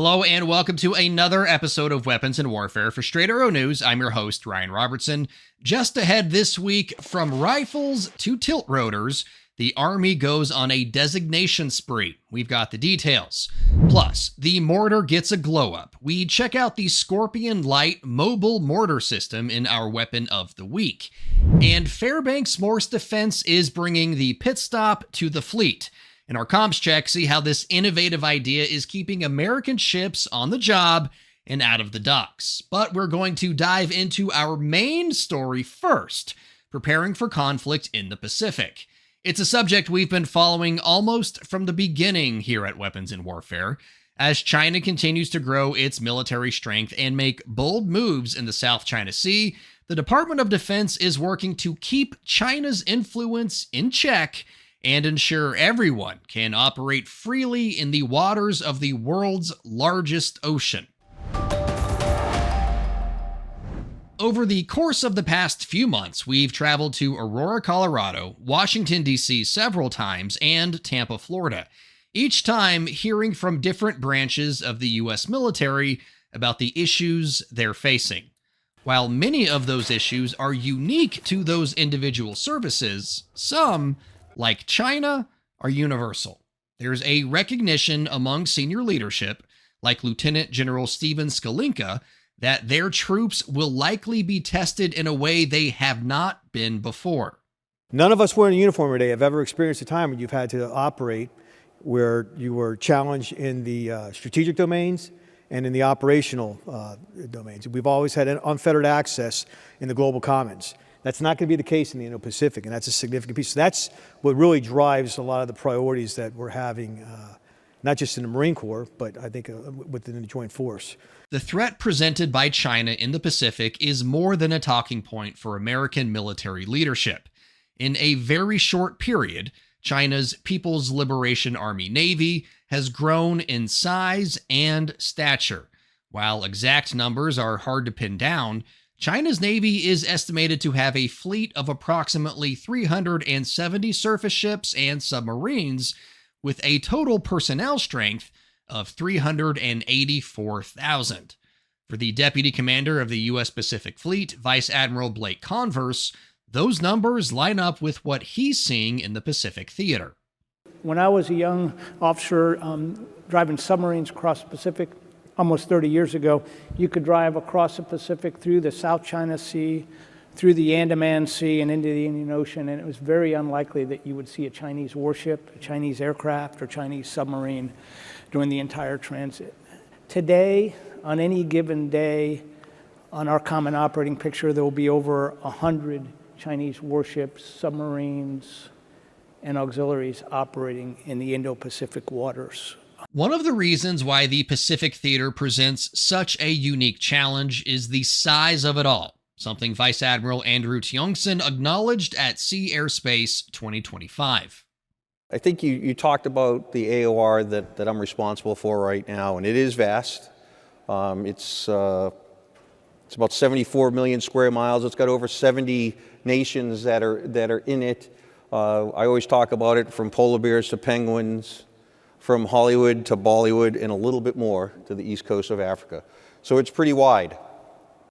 Hello and welcome to another episode of Weapons and Warfare. For Straight Arrow News, I'm your host, Ryan Robertson. Just ahead this week, from rifles to tilt rotors, the Army goes on a designation spree. We've got the details. Plus, the Mortar gets a glow-up. We check out the Scorpion Light mobile mortar system in our Weapon of the Week. And Fairbanks Morse Defense is bringing the pit stop to the fleet. In our comms check, see how this innovative idea is keeping American ships on the job and out of the docks. But we're going to dive into our main story first, preparing for conflict in the Pacific. It's a subject we've been following almost from the beginning here at Weapons and Warfare. As China continues to grow its military strength and make bold moves in the South China Sea, the Department of Defense is working to keep China's influence in check and ensure everyone can operate freely in the waters of the world's largest ocean. Over the course of the past few months, we've traveled to Aurora, Colorado, Washington, D.C. several times, and Tampa, Florida, each time hearing from different branches of the U.S. military about the issues they're facing. While many of those issues are unique to those individual services, some, like China, are universal. There's a recognition among senior leadership, like Lieutenant General Steven Skalinka, that their troops will likely be tested in a way they have not been before. None of us wearing a uniform today have ever experienced a time when you've had to operate where you were challenged in the strategic domains and in the operational domains. We've always had unfettered access in the global commons. That's not going to be the case in the Indo-Pacific, and that's a significant piece. So that's what really drives a lot of the priorities that we're having, not just in the Marine Corps, but I think within the Joint Force. The threat presented by China in the Pacific is more than a talking point for American military leadership. In a very short period, China's People's Liberation Army Navy has grown in size and stature. While exact numbers are hard to pin down, China's Navy is estimated to have a fleet of approximately 370 surface ships and submarines, with a total personnel strength of 384,000. For the Deputy Commander of the U.S. Pacific Fleet, Vice Admiral Blake Converse, those numbers line up with what he's seeing in the Pacific theater. When I was a young officer driving submarines across the Pacific, almost 30 years ago, you could drive across the Pacific through the South China Sea, through the Andaman Sea, and into the Indian Ocean, and it was very unlikely that you would see a Chinese warship, a Chinese aircraft, or Chinese submarine during the entire transit. Today, on any given day, on our common operating picture, there will be over 100 Chinese warships, submarines, and auxiliaries operating in the Indo-Pacific waters. One of the reasons why the Pacific Theater presents such a unique challenge is the size of it all, something Vice Admiral Andrew Tiongson acknowledged at Sea Airspace 2025. I think you talked about the AOR that I'm responsible for right now, and it is vast. It's about 74 million square miles. It's got over 70 nations that are in it. I always talk about it from polar bears to penguins, from Hollywood to Bollywood, and a little bit more to the east coast of Africa. So it's pretty wide.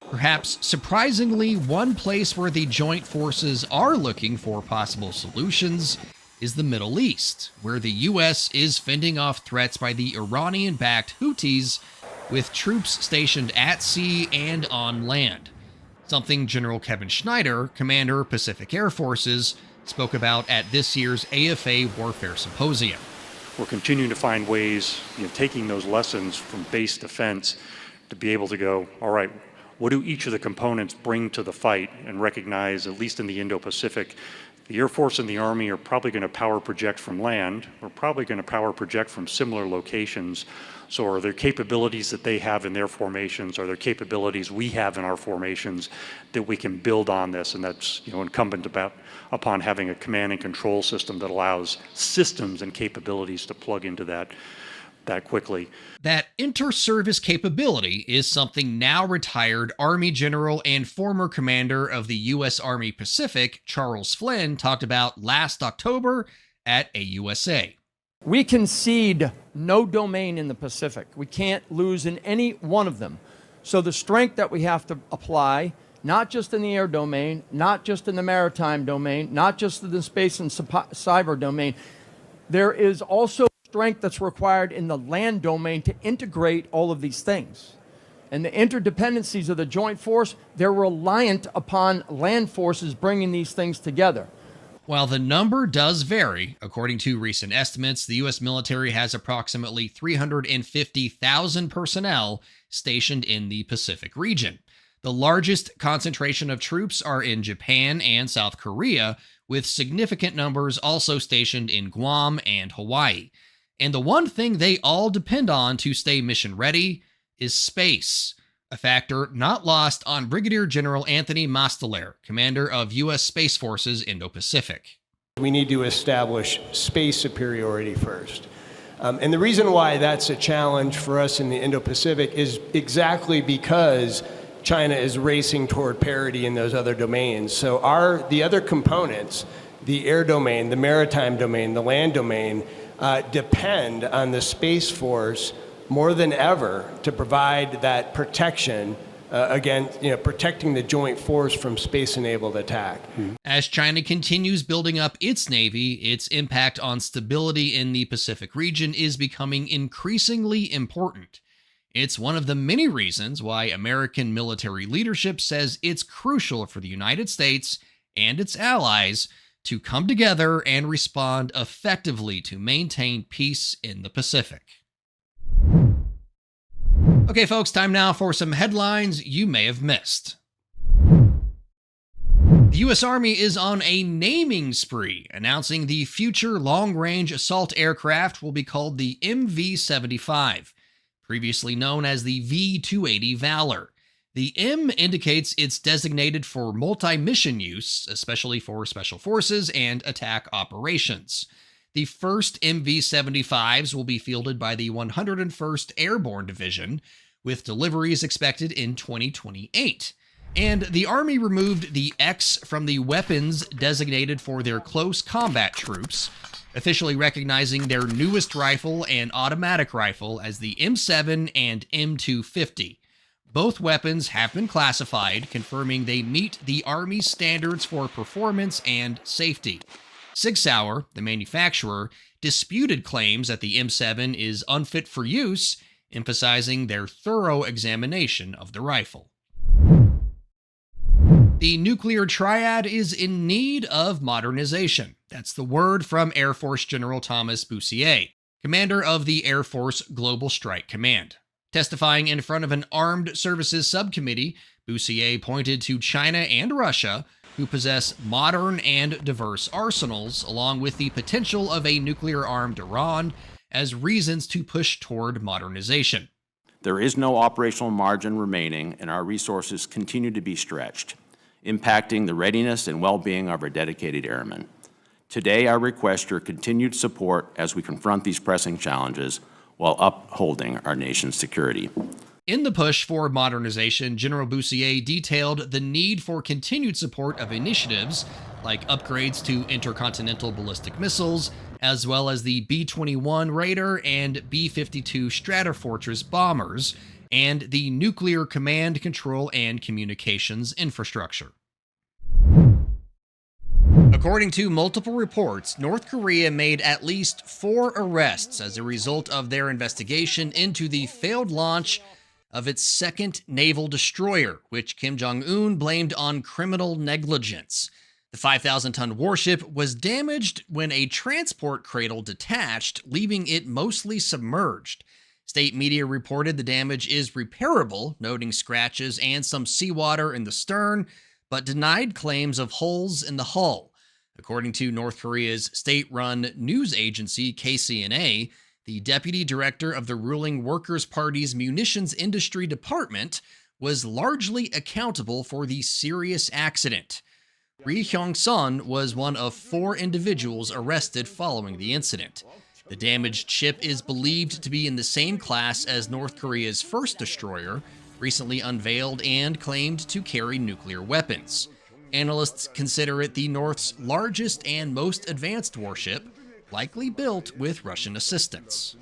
Perhaps surprisingly, one place where the joint forces are looking for possible solutions is the Middle East, where the U.S. is fending off threats by the Iranian-backed Houthis with troops stationed at sea and on land. Something General Kevin Schneider, Commander Pacific Air Forces, spoke about at this year's AFA Warfare Symposium. We're continuing to find ways, taking those lessons from base defense to be able to go, all right, what do each of the components bring to the fight, and recognize, at least in the Indo-Pacific, the Air Force and the Army are probably going to power project from land. We're probably going to power project from similar locations. So are there capabilities that they have in their formations? Are there capabilities we have in our formations that we can build on this? And that's incumbent upon having a command and control system that allows systems and capabilities to plug into that quickly. That inter-service capability is something now retired Army General and former commander of the U.S. Army Pacific, Charles Flynn, talked about last October at AUSA. We concede no domain in the Pacific. We can't lose in any one of them. So the strength that we have to apply, not just in the air domain, not just in the maritime domain, not just in the space and cyber domain, there is also strength that's required in the land domain to integrate all of these things. And the interdependencies of the joint force, they're reliant upon land forces bringing these things together. While the number does vary, according to recent estimates, the U.S. military has approximately 350,000 personnel stationed in the Pacific region. The largest concentration of troops are in Japan and South Korea, with significant numbers also stationed in Guam and Hawaii. And the one thing they all depend on to stay mission ready is space, a factor not lost on Brigadier General Anthony Masteler, commander of U.S. Space Forces Indo-Pacific. We need to establish space superiority first. And the reason why that's a challenge for us in the Indo-Pacific is exactly because China is racing toward parity in those other domains. So the other components, the air domain, the maritime domain, the land domain, depend on the Space Force more than ever to provide that protection against, protecting the joint force from space-enabled attack. As China continues building up its navy, its impact on stability in the Pacific region is becoming increasingly important. It's one of the many reasons why American military leadership says it's crucial for the United States and its allies to come together and respond effectively to maintain peace in the Pacific. Okay, folks, time now for some headlines you may have missed. The U.S. Army is on a naming spree, announcing the future long-range assault aircraft will be called the MV-75, previously known as the V-280 Valor. The M indicates it's designated for multi-mission use, especially for special forces and attack operations. The first MV-75s will be fielded by the 101st Airborne Division, with deliveries expected in 2028. And the Army removed the X from the weapons designated for their close combat troops, officially recognizing their newest rifle and automatic rifle as the M7 and M250. Both weapons have been classified, confirming they meet the Army's standards for performance and safety. Sig Sauer, the manufacturer, disputed claims that the M7 is unfit for use, emphasizing their thorough examination of the rifle. The nuclear triad is in need of modernization. That's the word from Air Force General Thomas Bussier, commander of the Air Force Global Strike Command. Testifying in front of an Armed Services Subcommittee, Bussier pointed to China and Russia, who possess modern and diverse arsenals, along with the potential of a nuclear-armed Iran, as reasons to push toward modernization. There is no operational margin remaining, and our resources continue to be stretched, impacting the readiness and well-being of our dedicated airmen. Today, I request your continued support as we confront these pressing challenges while upholding our nation's security. In the push for modernization, General Bussier detailed the need for continued support of initiatives like upgrades to intercontinental ballistic missiles, as well as the B-21 Raider and B-52 Stratofortress bombers, and the nuclear command, control, and communications infrastructure. According to multiple reports, North Korea made at least 4 arrests as a result of their investigation into the failed launch of its second naval destroyer, which Kim Jong-un blamed on criminal negligence. The 5,000-ton warship was damaged when a transport cradle detached, leaving it mostly submerged. State media reported the damage is repairable, noting scratches and some seawater in the stern, but denied claims of holes in the hull. According to North Korea's state-run news agency KCNA, the deputy director of the ruling Workers' Party's munitions industry department was largely accountable for the serious accident. Ri Hyong-sun was one of 4 individuals arrested following the incident. The damaged ship is believed to be in the same class as North Korea's first destroyer, recently unveiled and claimed to carry nuclear weapons. Analysts consider it the North's largest and most advanced warship, likely built with Russian assistance.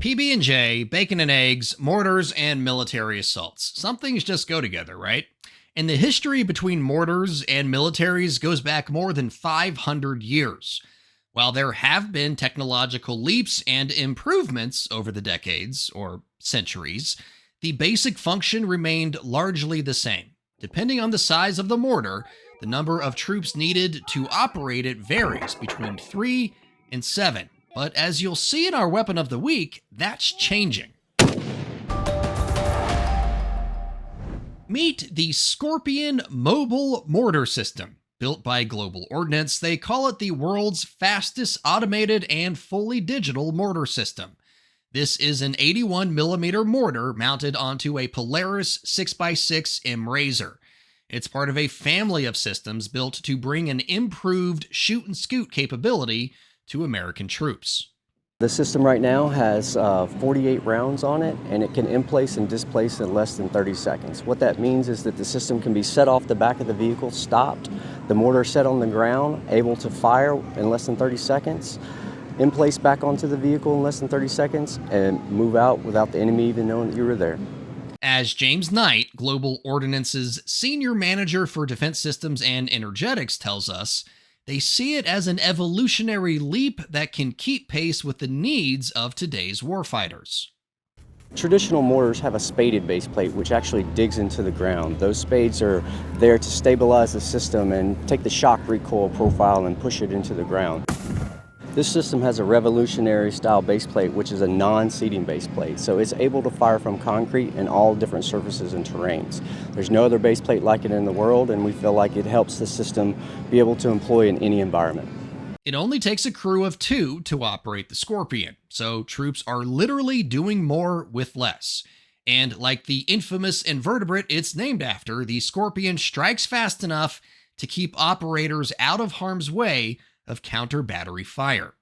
PB&J, bacon and eggs, mortars, and military assaults. Some things just go together, right? And the history between mortars and militaries goes back more than 500 years. While there have been technological leaps and improvements over the decades, or centuries, the basic function remained largely the same. Depending on the size of the mortar, the number of troops needed to operate it varies between 3 and 7. But as you'll see in our Weapon of the Week, that's changing. Meet the Scorpion Mobile Mortar System. Built by Global Ordnance, they call it the world's fastest automated and fully digital mortar system. This is an 81mm mortar mounted onto a Polaris 6x6 M Razor. It's part of a family of systems built to bring an improved shoot and scoot capability to American troops. The system right now has 48 rounds on it, and it can in-place and displace in less than 30 seconds. What that means is that the system can be set off the back of the vehicle, stopped, the mortar set on the ground, able to fire in less than 30 seconds, in place back onto the vehicle in less than 30 seconds, and move out without the enemy even knowing that you were there. As James Knight, Global Ordnance's Senior Manager for Defense Systems and Energetics, tells us, they see it as an evolutionary leap that can keep pace with the needs of today's warfighters. Traditional mortars have a spaded base plate which actually digs into the ground. Those spades are there to stabilize the system and take the shock recoil profile and push it into the ground. This system has a revolutionary style base plate, which is a non-seating base plate, so it's able to fire from concrete and all different surfaces and terrains. There's no other base plate like it in the world, and we feel like it helps the system be able to employ in any environment. It only takes a crew of 2 to operate the Scorpion, so troops are literally doing more with less. And like the infamous invertebrate it's named after, the Scorpion strikes fast enough to keep operators out of harm's way of counter-battery fire.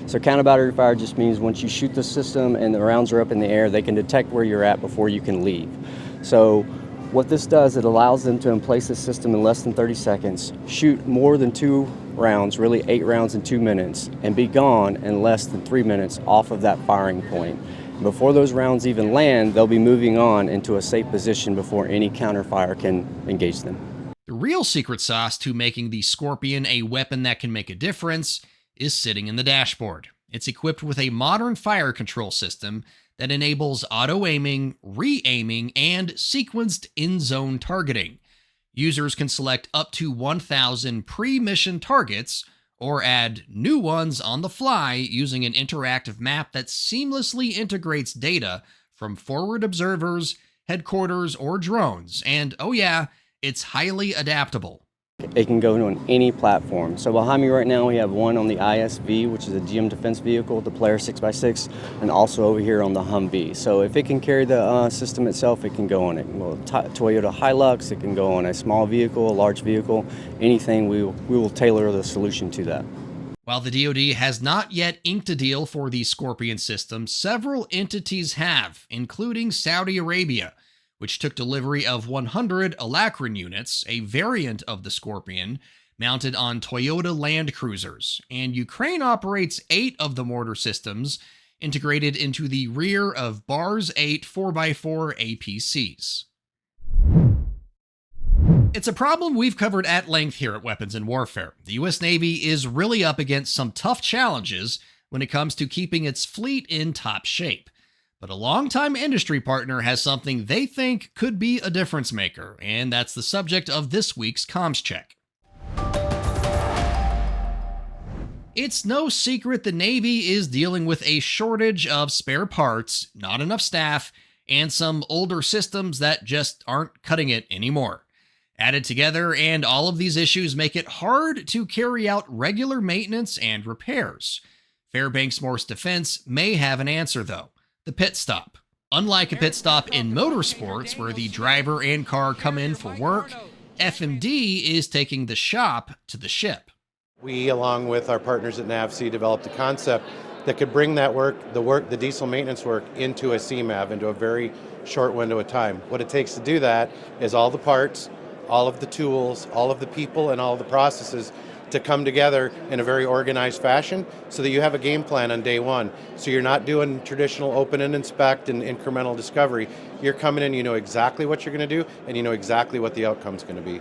So counter-battery fire just means once you shoot the system and the rounds are up in the air, they can detect where you're at before you can leave. So what this does, it allows them to emplace the system in less than 30 seconds, shoot more than 2 rounds, really 8 rounds in 2 minutes, and be gone in less than 3 minutes off of that firing point. Before those rounds even land, they'll be moving on into a safe position before any counter-fire can engage them. The real secret sauce to making the Scorpion a weapon that can make a difference is sitting in the dashboard. It's equipped with a modern fire control system that enables auto-aiming, re-aiming, and sequenced in-zone targeting. Users can select up to 1,000 pre-mission targets or add new ones on the fly using an interactive map that seamlessly integrates data from forward observers, headquarters, or drones. And oh yeah, it's highly adaptable. It can go on any platform. So behind me right now we have one on the ISV, which is a GM defense vehicle, the Polaris 6x6, and also over here on the Humvee. So if it can carry the system itself, it can go on it. Well, Toyota Hilux, it can go on a small vehicle, a large vehicle, anything, we will tailor the solution to that. While the DoD has not yet inked a deal for the Scorpion system, several entities have, including Saudi Arabia, which took delivery of 100 Alacron units, a variant of the Scorpion, mounted on Toyota Land Cruisers, and Ukraine operates 8 of the mortar systems integrated into the rear of Bars 8 4x4 APCs. It's a problem we've covered at length here at Weapons and Warfare. The U.S. Navy is really up against some tough challenges when it comes to keeping its fleet in top shape. But a longtime industry partner has something they think could be a difference maker, and that's the subject of this week's Comms Check. It's no secret the Navy is dealing with a shortage of spare parts, not enough staff, and some older systems that just aren't cutting it anymore. Added together, and all of these issues make it hard to carry out regular maintenance and repairs. Fairbanks Morse Defense may have an answer, though: the pit stop. Unlike a pit stop in motorsports, where the driver and car come in for work, FMD is taking the shop to the ship. We, along with our partners at NAVSEA, developed a concept that could bring that the diesel maintenance work into a CMAV, into a very short window of time. What it takes to do that is all the parts, all of the tools, all of the people, and all of the processes to come together in a very organized fashion so that you have a game plan on day one. So you're not doing traditional open and inspect and incremental discovery. You're coming in, you know exactly what you're going to do, and you know exactly what the outcome's going to be.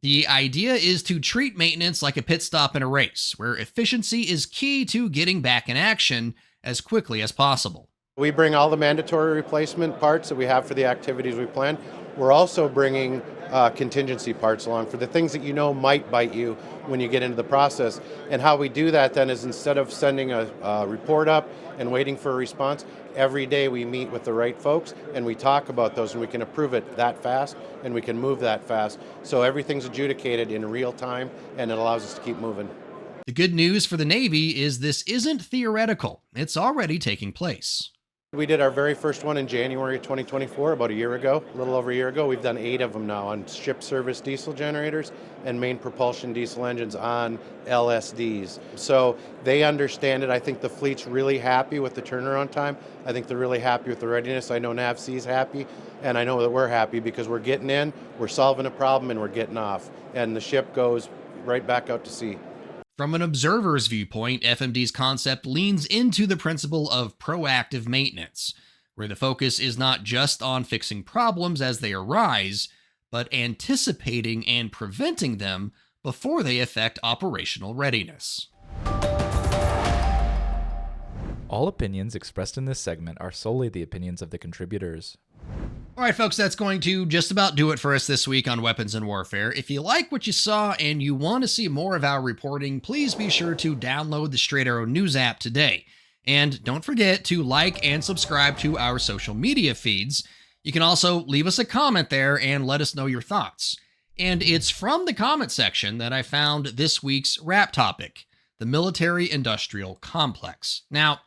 The idea is to treat maintenance like a pit stop in a race, where efficiency is key to getting back in action as quickly as possible. We bring all the mandatory replacement parts that we have for the activities we plan. We're also bringing contingency parts along for the things that you know might bite you when you get into the process. And how we do that then is, instead of sending a report up and waiting for a response, every day we meet with the right folks and we talk about those, and we can approve it that fast and we can move that fast. So everything's adjudicated in real time, and it allows us to keep moving. The good news for the Navy is this isn't theoretical. It's already taking place. We did our very first one in January 2024, about a year ago, a little over a year ago. We've done 8 of them now on ship service diesel generators and main propulsion diesel engines on LSDs. So they understand it. I think the fleet's really happy with the turnaround time. I think they're really happy with the readiness. I know NAVSEA's happy, and I know that we're happy because we're getting in, we're solving a problem, and we're getting off. And the ship goes right back out to sea. From an observer's viewpoint, FMD's concept leans into the principle of proactive maintenance, where the focus is not just on fixing problems as they arise, but anticipating and preventing them before they affect operational readiness. All opinions expressed in this segment are solely the opinions of the contributors. All right, folks, that's going to just about do it for us this week on Weapons and Warfare. If you like what you saw and you want to see more of our reporting, please be sure to download the Straight Arrow News app today. And don't forget to like and subscribe to our social media feeds. You can also leave us a comment there and let us know your thoughts. And it's from the comment section that I found this week's wrap topic: the military-industrial complex. Now,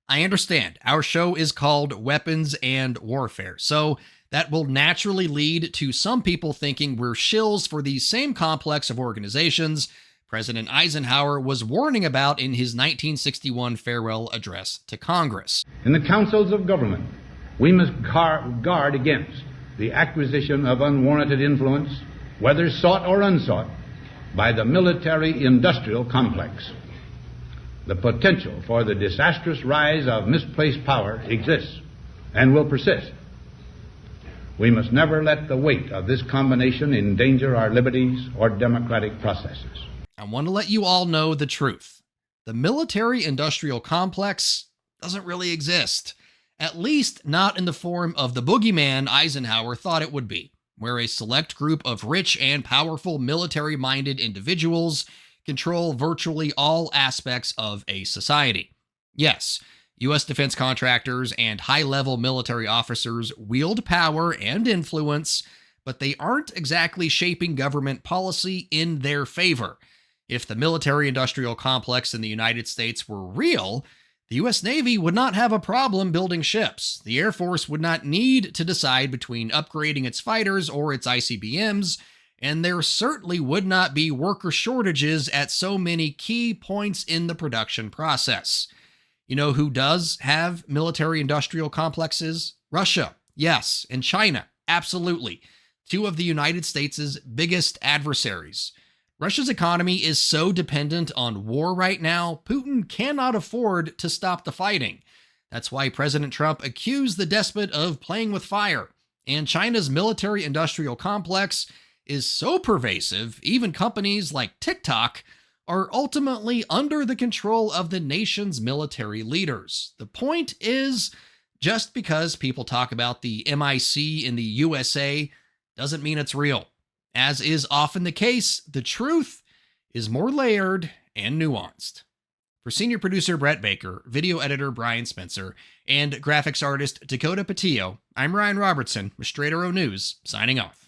I understand our show is called Weapons and Warfare, so that will naturally lead to some people thinking we're shills for the same complex of organizations President Eisenhower was warning about in his 1961 farewell address to Congress. In the councils of government, we must guard against the acquisition of unwarranted influence, whether sought or unsought, by the military-industrial complex. The potential for the disastrous rise of misplaced power exists and will persist. We must never let the weight of this combination endanger our liberties or democratic processes. I want to let you all know the truth. The military-industrial complex doesn't really exist, at least not in the form of the boogeyman Eisenhower thought it would be, where a select group of rich and powerful military-minded individuals control virtually all aspects of a society. Yes, U.S. defense contractors and high-level military officers wield power and influence, but they aren't exactly shaping government policy in their favor. If the military-industrial complex in the United States were real, the U.S. Navy would not have a problem building ships. The Air Force would not need to decide between upgrading its fighters or its ICBMs, and there certainly would not be worker shortages at so many key points in the production process. You know who does have military-industrial complexes? Russia, yes, and China, absolutely. 2 of the United States' biggest adversaries. Russia's economy is so dependent on war right now, Putin cannot afford to stop the fighting. That's why President Trump accused the despot of playing with fire. And China's military-industrial complex is so pervasive, even companies like TikTok are ultimately under the control of the nation's military leaders. The point is, just because people talk about the MIC in the USA doesn't mean it's real. As is often the case, the truth is more layered and nuanced. For senior producer Brett Baker, video editor Brian Spencer, and graphics artist Dakota Patillo, I'm Ryan Robertson with Straight Arrow News, signing off.